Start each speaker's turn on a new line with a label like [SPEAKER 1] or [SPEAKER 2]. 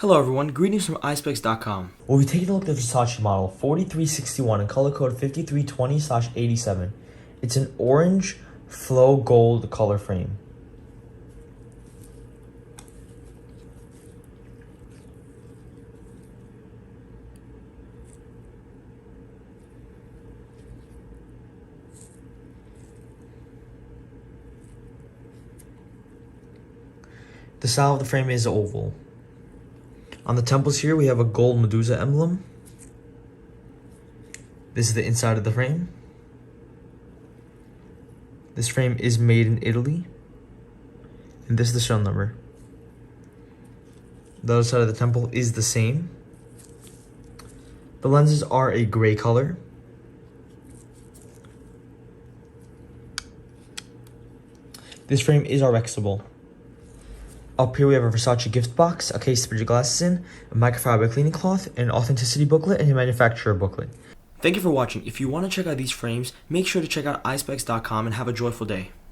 [SPEAKER 1] Hello everyone, greetings from Eyespecs.com.
[SPEAKER 2] We'll be taking a look at the Versace model 4361 and color code 5320/87. It's an orange Fluo gold color frame. The style of the frame is oval. On the temples here, we have a gold Medusa emblem. This is the inside of the frame. This frame is made in Italy. And this is the serial number. The other side of the temple is the same. The lenses are a gray color. This frame is RXable. Up here we have a Versace gift box, a case to put your glasses in, a microfiber cleaning cloth, an authenticity booklet, and a manufacturer booklet.
[SPEAKER 1] Thank you for watching. If you want to check out these frames, make sure to check out Eyespecs.com and have a joyful day.